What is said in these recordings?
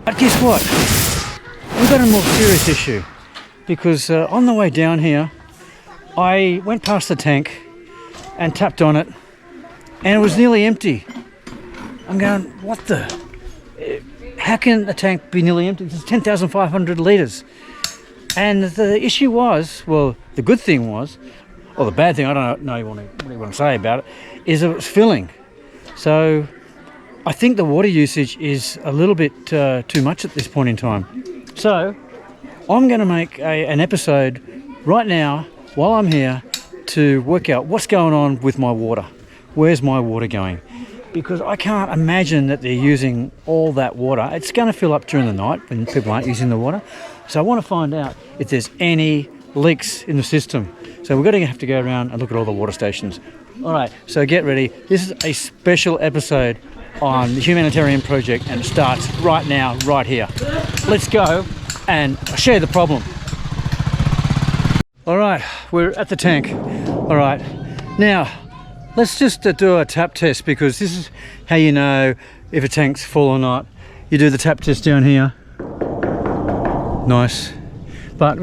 But guess what? We've got a more serious issue, because on the way down here I went past the tank and tapped on it and it was nearly empty. I'm going, what the? How can the tank be nearly empty? It's 10,500 litres. And the issue was, well, the good thing was, or the bad thing, I don't know what you want to say about it, is it was filling. So I think the water usage is a little bit too much at this point in time. So I'm going to make an episode right now while I'm here to work out what's going on with my water. Where's my water going? Because I can't imagine that they're using all that water. It's going to fill up during the night when people aren't using the water. So I want to find out if there's any leaks in the system. So we're going to have to go around and look at all the water stations. All right, so get ready. This is a special episode on the Humanitarian project, and it starts right now, right here. Let's go and I'll show you the problem. All right, we're at the tank. All right, now let's just do a tap test, because this is how you know if a tank's full or not. You do the tap test down here. Nice. But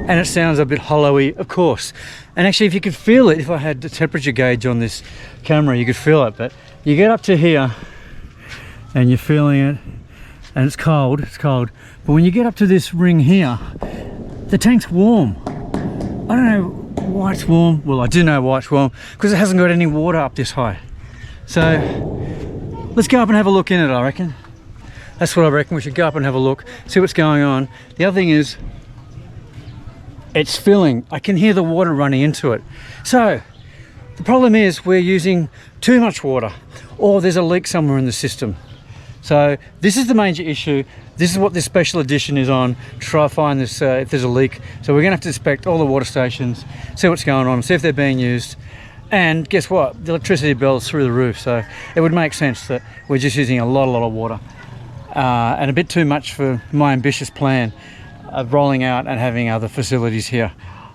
and it sounds a bit hollowy, of course. And actually, if you could feel it, if I had the temperature gauge on this camera, you could feel it. But you get up to here and you're feeling it, and it's cold, But when you get up to this ring here, the tank's warm. I don't know why it's warm. Well, I do know why it's warm, because it hasn't got any water up this high. So let's go up and have a look in it, I reckon. That's what I reckon. We should go up and have a look, see what's going on. The other thing is, it's filling. I can hear the water running into it. So the problem is we're using too much water, or there's a leak somewhere in the system. So this is the major issue. This is what this special edition is on, to try to find this if there's a leak. So we're gonna have to inspect all the water stations, see what's going on, see if they're being used. And guess what? The electricity bill's through the roof. So it would make sense that we're just using a lot of water, and a bit too much for my ambitious plan of rolling out and having other facilities here.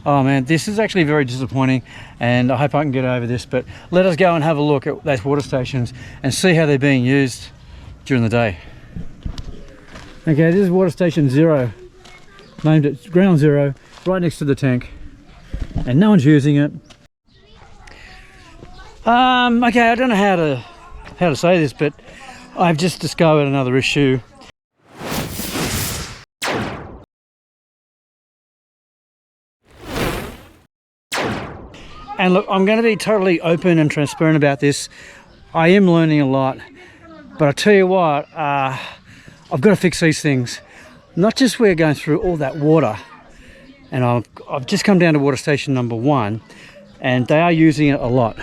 Oh man, this is actually very disappointing, and I hope I can get over this. But let us go and have a look at those water stations and see how they're being used during the day. Okay, this is water station 0, named it ground 0, right next to the tank, and no one's using it. Okay, I don't know how to say this, but I've just discovered another issue. And look, I'm going to be totally open and transparent about this. I am learning a lot, but I tell you what, I've got to fix these things. Not just we're going through all that water, and I've just come down to water station number 1, and they are using it a lot.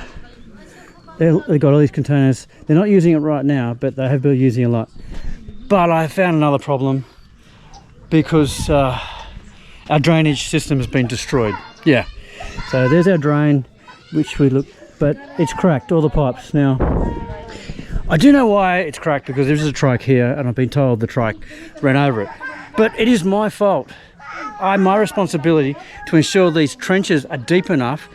They've got all these containers. They're not using it right now, but they have been using it a lot. But I found another problem, because our drainage system has been destroyed. Yeah. So there's our drain, which we look, but it's cracked, all the pipes. Now, I do know why it's cracked, because there's a trike here, and I've been told the trike ran over it. But it is my fault. My responsibility to ensure these trenches are deep enough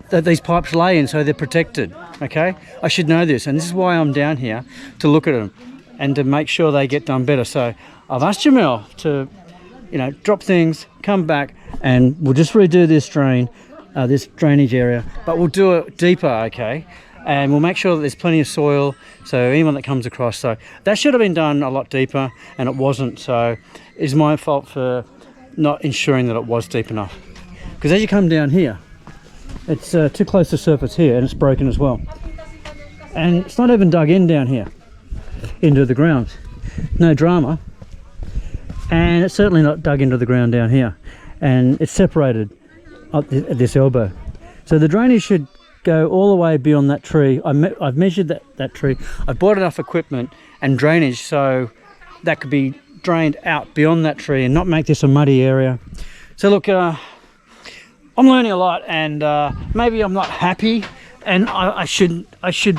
that these pipes lay in, so they're protected, okay? I should know this, and this is why I'm down here, to look at them and to make sure they get done better. So I've asked Jamil to, drop things, come back, and we'll just redo this drain, this drainage area, but we'll do it deeper, okay? And we'll make sure that there's plenty of soil, so anyone that comes across. So that should have been done a lot deeper, and it wasn't. So it's my fault for not ensuring that it was deep enough. Because as you come down here, it's too close to surface here, and it's broken as well. And it's not even dug in down here into the ground. No drama. And it's certainly not dug into the ground down here, and it's separated at this elbow. So the drainage should go all the way beyond that tree. I've measured that tree. I've bought enough equipment and drainage so that could be drained out beyond that tree and not make this a muddy area. So look, I'm learning a lot, and maybe I'm not happy And I should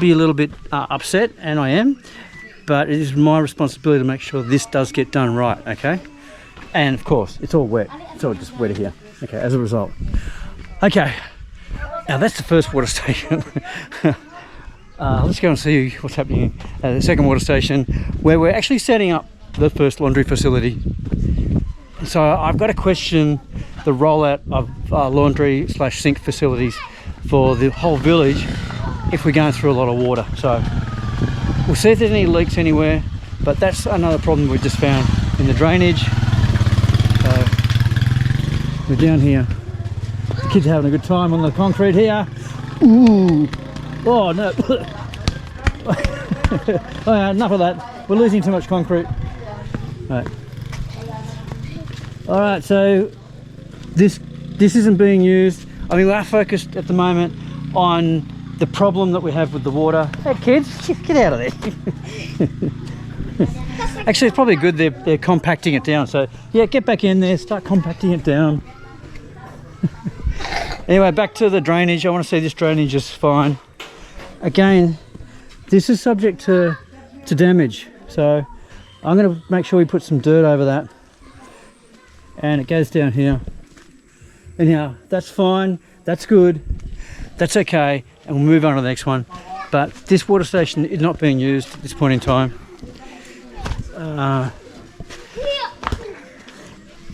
be a little bit upset, and I am, but it is my responsibility to make sure this does get done right, okay? And of course, it's all wet. It's all just wet here, okay, as a result. Okay, now that's the first water station. Let's go and see what's happening at the second water station, where we're actually setting up the first laundry facility. So I've got to question the rollout of laundry / sink facilities for the whole village if we're going through a lot of water. So we'll see if there's any leaks anywhere, but that's another problem we just found in the drainage. So we're down here. The kids are having a good time on the concrete here. Ooh! Oh no! Oh, enough of that. We're losing too much concrete. All right, so this isn't being used. I mean, we are focused at the moment on the problem that we have with the water. Hey kids, get out of there. Actually, it's probably good they're compacting it down. So yeah, get back in there, start compacting it down. Anyway, back to the drainage. I want to see this drainage is fine. Again, this is subject to damage. So I'm going to make sure we put some dirt over that. And it goes down here. Anyhow, that's fine, that's good, that's okay, and we'll move on to the next one. But this water station is not being used at this point in time.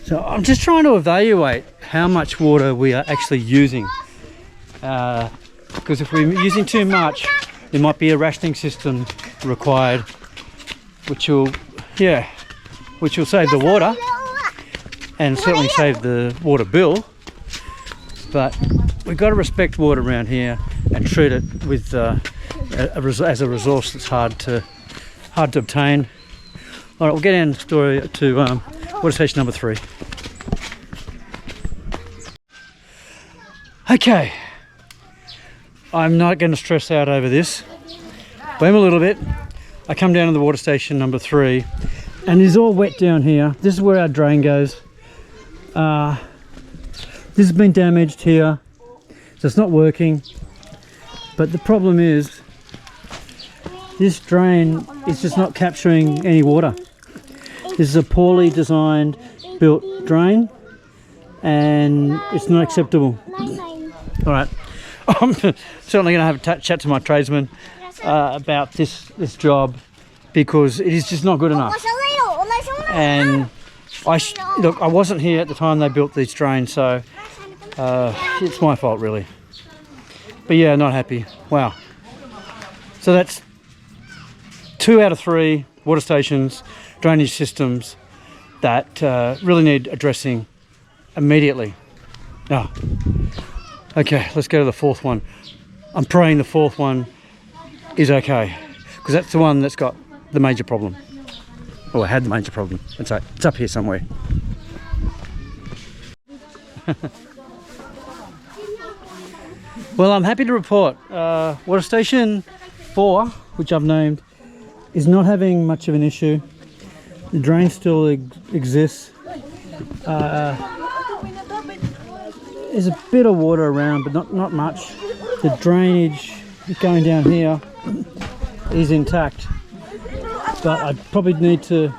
So I'm just trying to evaluate how much water we are actually using. Because if we're using too much, there might be a rationing system required, which will save the water and certainly save the water bill. But we've got to respect water around here and treat it with as a resource that's hard to obtain. All right, we'll get in to water station number 3. Okay, I'm not going to stress out over this. Blame a little bit. I come down to the water station number 3, and it's all wet down here. This is where our drain goes. This has been damaged here, so it's not working. But the problem is, this drain is just not capturing any water. This is a poorly designed, built drain, and it's not acceptable. All right, I'm certainly going to have a chat to my tradesman about this job, because it is just not good enough. And look, I wasn't here at the time they built these drains, so it's my fault really. But yeah, not happy. Wow. So that's 2 out of 3 water stations, drainage systems that really need addressing immediately. Oh. Okay, let's go to the 4th one. I'm praying the 4th one is okay, because that's the one that's got the major problem. Or had the major problem. It's up here somewhere. Well, I'm happy to report water station 4, which I've named, is not having much of an issue. The drain still exists. There's a bit of water around, but not much. The drainage going down here is intact, but I probably need to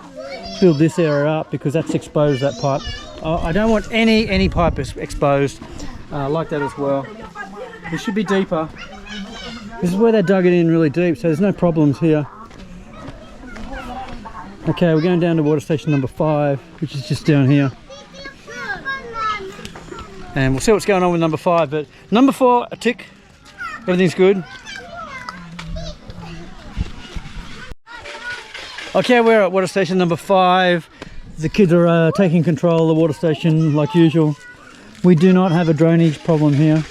build this area up because that's exposed, that pipe. I don't want any pipe exposed like that as well. It should be deeper. This is where they dug it in really deep, so there's no problems here. Okay, we're going down to water station number 5, which is just down here. And we'll see what's going on with number 5, but number 4, a tick. Everything's good. Okay, we're at water station number 5. The kids are taking control of the water station like usual. We do not have a drainage problem here,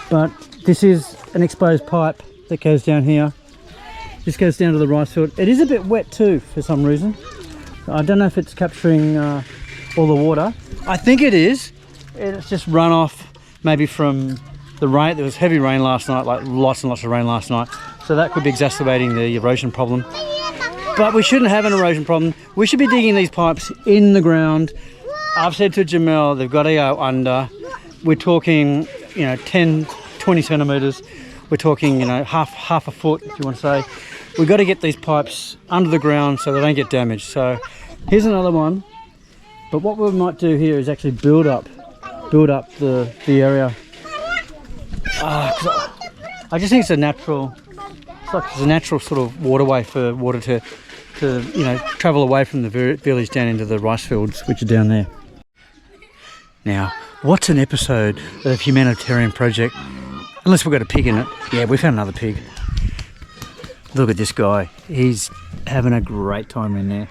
but this is an exposed pipe that goes down here. This goes down to the rice field. It is a bit wet too for some reason. I don't know if it's capturing all the water. I think it is. It's just runoff maybe from the rain. There was heavy rain last night, like lots and lots of rain last night. So that could be exacerbating the erosion problem. But we shouldn't have an erosion problem. We should be digging these pipes in the ground. I've said to Jamel, they've got to go under. We're talking, 10, 20 centimetres. we're talking, you know, half a foot, if you want to say. We've got to get these pipes under the ground so they don't get damaged. So here's another one. But what we might do here is actually build up the area. I just think it's a natural, it's a natural sort of waterway for water to you know, travel away from the village down into the rice fields, which are down there. Now, what's an episode of Humanitarian project? Unless we've got a pig in it. Yeah, we found another pig. Look at this guy. He's having a great time in there.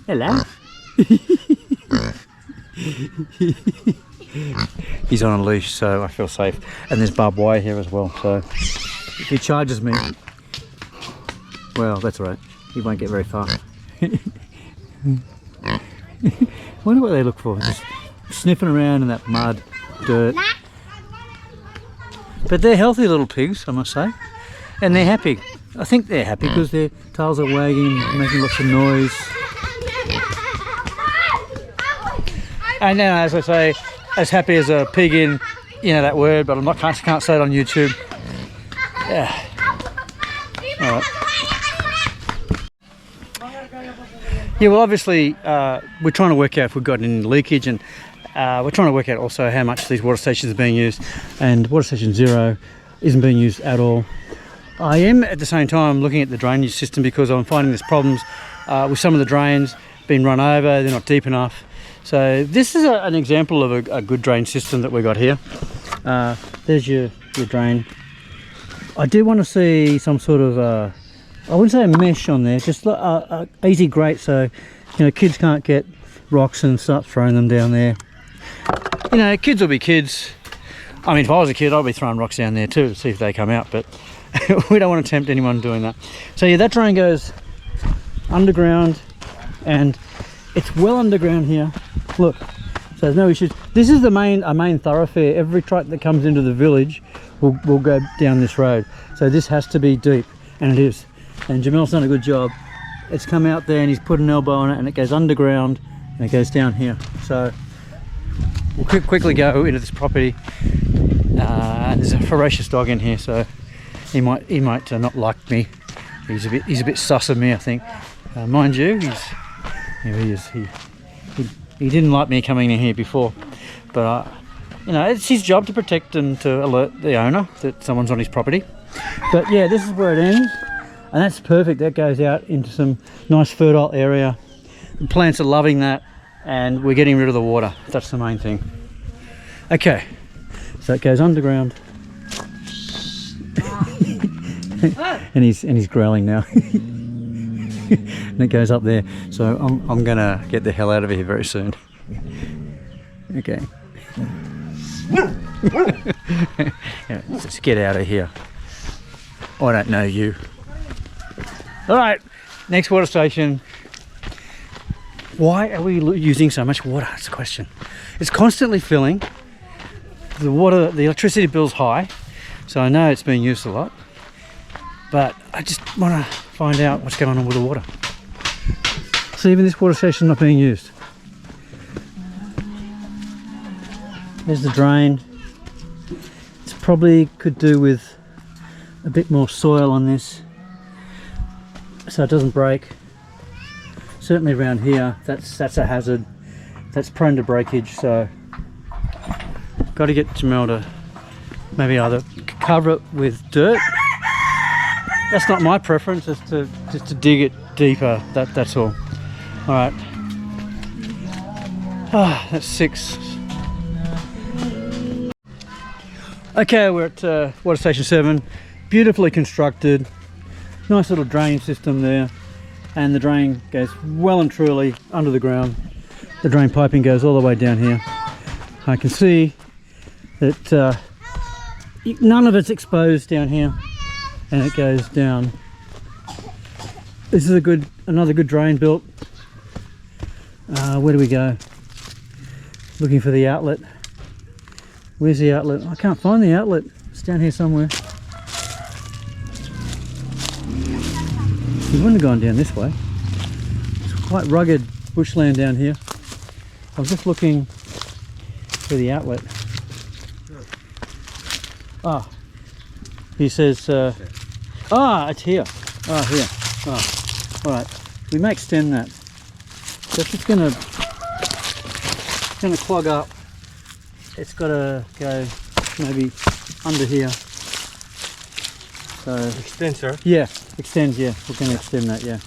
Hello. He's on a leash, so I feel safe. And there's barbed wire here as well, so if he charges me, well, that's all right. He won't get very far. Wonder what they look for. Just sniffing around in that mud, dirt. But they're healthy little pigs, I must say. And they're happy. I think they're happy because their tails are wagging, making lots of noise. And now, as I say, as happy as a pig in, you know that word, but I can't say it on YouTube. Yeah. All right. Yeah, well, obviously, we're trying to work out if we've got any leakage, and we're trying to work out also how much these water stations are being used, and water station 0 isn't being used at all. I am at the same time looking at the drainage system because I'm finding there's problems with some of the drains being run over, they're not deep enough. So this is an example of a good drain system that we got here. There's your drain. I do want to see some sort of, I wouldn't say a mesh on there, just a easy grate so, you know, kids can't get rocks and start throwing them down there. You know, kids will be kids. I mean, if I was a kid, I'd be throwing rocks down there too to see if they come out, but we don't want to tempt anyone doing that. So yeah, that drain goes underground, and it's well underground here. Look, so there's no issues. This is a main thoroughfare. Every truck that comes into the village will go down this road. So this has to be deep, and it is. And Jamel's done a good job. It's come out there and he's put an elbow on it, and it goes underground and it goes down here. So we'll quickly go into this property. There's a ferocious dog in here, so he might not like me. He's a bit sus of me, I think. Mind you, he didn't like me coming in here before, but you know, it's his job to protect and to alert the owner that someone's on his property. But yeah, this is where it ends, and that's perfect. That goes out into some nice fertile area. The plants are loving that, and we're getting rid of the water. That's the main thing. Okay, so it goes underground. and he's growling now. And it goes up there, so I'm gonna get the hell out of here very soon. Okay. Yeah, let's get out of here. I don't know you. All right, next water station. Why are we using so much water? That's the question. It's constantly filling. The electricity bill's high, so I know it's being used a lot, but I just want to find out what's going on with the water. So even this water station is not being used. There's the drain. It's probably could do with a bit more soil on this so it doesn't break. Certainly around here, that's a hazard. That's prone to breakage, so got to get Jamel to maybe either cover it with dirt. That's not my preference, just to dig it deeper. That's all. All right. That's 6. Okay, we're at water station 7. Beautifully constructed, nice little drain system there, and the drain goes well and truly under the ground. The drain piping goes all the way down here. I can see that none of it's exposed down here, and it goes down. This is another good drain built. Where do we go? Looking for the outlet. Where's the outlet? I can't find the outlet. It's down here somewhere. We wouldn't have gone down this way. It's quite rugged bushland down here. I was just looking for the outlet. Ah, he says, it's here. Here. All right. We may extend that. So if it's gonna clog up, it's got to go maybe under here. So extend, sir. Yeah, extends. Yeah, we're going to extend that. Yeah.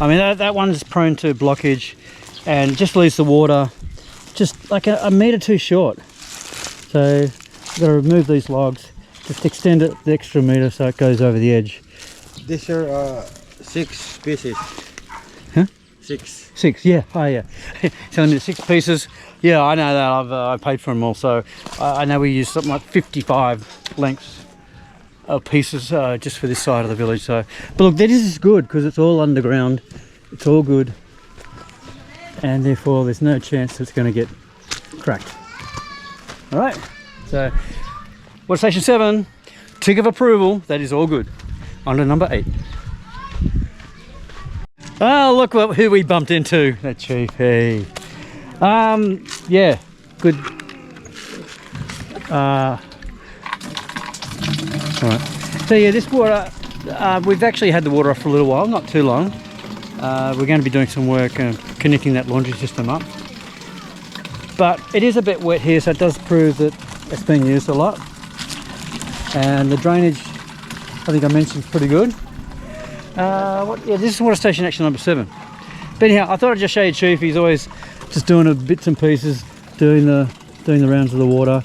I mean that one's prone to blockage, and just leaves the water just like a metre too short. So we've got to remove these logs, just extend it the extra metre so it goes over the edge. These are 6 pieces. Huh? 6. 6, yeah. Oh, yeah. Telling me the 6 pieces. Yeah, I know that. I paid for them all. So I know we use something like 55 lengths of pieces just for this side of the village. So, but look, this is good because it's all underground. It's all good, and therefore there's no chance it's going to get cracked. All right. So, water station 7, tick of approval. That is all good. On to number 8. Oh, look who we bumped into. That chief. Hey. Yeah, good. All right. So yeah, this water, we've actually had the water off for a little while, not too long. We're going to be doing some work connecting that laundry system up. But it is a bit wet here, so it does prove that it's being used a lot. And the drainage, I think I mentioned, is pretty good. Yeah, this is water station action number 7. But anyhow, I thought I'd just show you Chief. He's always just doing the bits and pieces, doing the rounds of the water.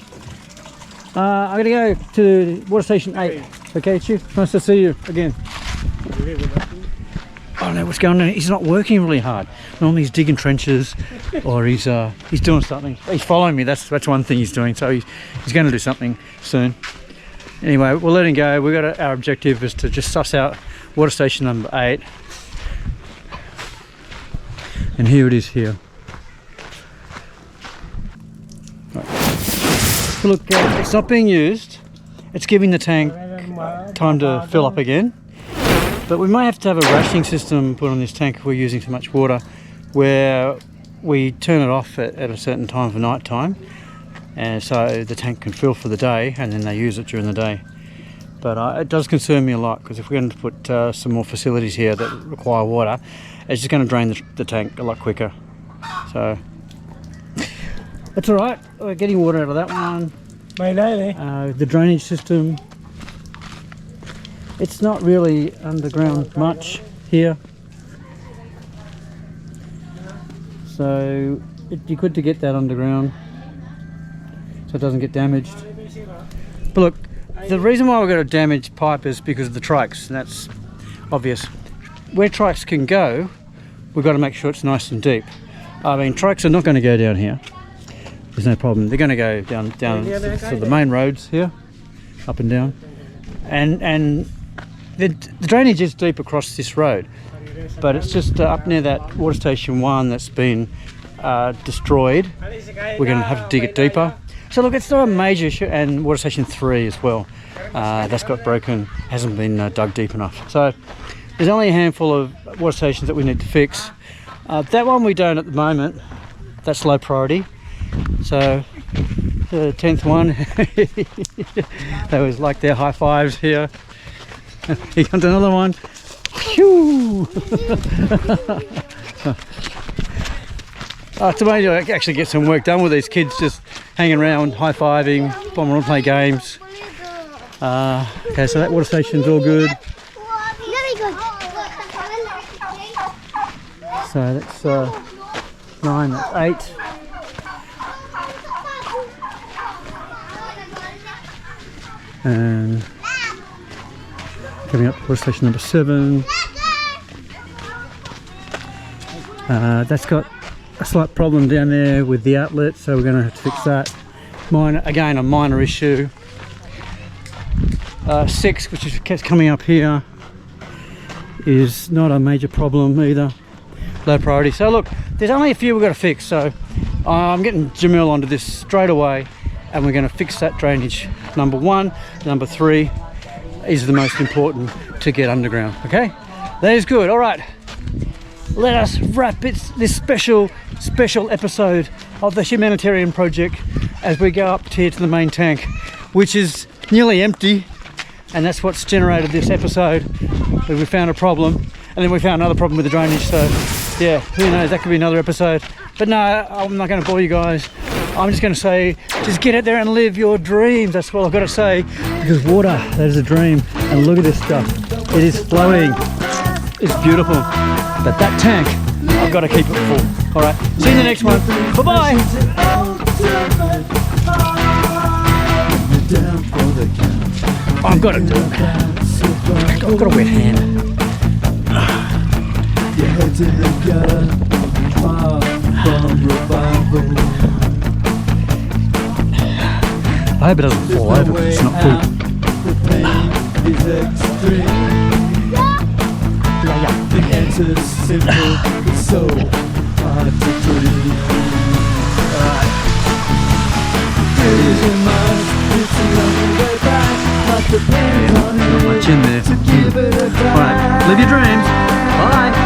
I'm going to go to water station 8. Okay, Chief, nice to see you again. Oh no, what's going on? He's not working really hard. Normally he's digging trenches, or he's doing something. He's following me. That's one thing he's doing. So he's going to do something soon. Anyway, we'll let him go. Our objective is to just suss out water station number 8, and here it is here. Right. So look, it's not being used. It's giving the tank time to fill up again, but we might have to have a rationing system put on this tank if we're using too much water, where we turn it off at a certain time for night time, and so the tank can fill for the day, and then they use it during the day. But it does concern me a lot, because if we're going to put some more facilities here that require water, it's just going to drain the tank a lot quicker. So that's all right. We're getting water out of that one. The drainage system, it's not really underground much here, so it'd be good to get that underground so it doesn't get damaged. But look, the reason why we've got a damaged pipe is because of the trikes, and that's obvious. Where trikes can go, we've got to make sure it's nice and deep. I mean, trikes are not going to go down here. There's no problem. They're going to go down to the main roads here, up and down. And the drainage is deep across this road, but it's just up near that water station 1 that's been destroyed. We're going to have to dig it deeper. So look, it's not a major issue, and water station 3 as well. That's got broken, hasn't been dug deep enough. So there's only a handful of water stations that we need to fix. That one we don't at the moment. That's low priority. So the 10th one, they was like their high fives here. Here comes another one. Phew! It's amazing I actually get some work done with these kids, just hanging around, high-fiving, bombing around, play games. Okay, so that water station's all good. So that's 9, that's 8. And coming up to water station number 7. That's got a slight problem down there with the outlet, so we're going to have to fix that. Again, a minor issue. 6, which is coming up here, is not a major problem either. Low priority. So look, there's only a few we've got to fix, so I'm getting Jamil onto this straight away, and we're going to fix that drainage. Number 1, number 3 is the most important to get underground. Okay, that is good. All right, let us wrap this special episode of the Humanitarian project as we go up here to the main tank, which is nearly empty, and that's what's generated this episode. We found a problem, and then we found another problem with the drainage, so yeah, who knows, that could be another episode. But no, I'm not going to bore you guys. I'm just going to say, just get out there and live your dreams. That's what I've got to say, because water, that is a dream. And look at this stuff, it is flowing. It's beautiful, but that tank, I've got to keep it full. All right, see you in the next one. Bye-bye. I've got it. I've got a wet hand. Your head's in the gutter, far from revival. I hope it doesn't fall over because it's not full. The pain is extreme. The answer's simple, it's so hard to breathe. It isn't much, it's the only way back. Not depends on Not much in there. to give it a try. All right, live your dreams. Bye.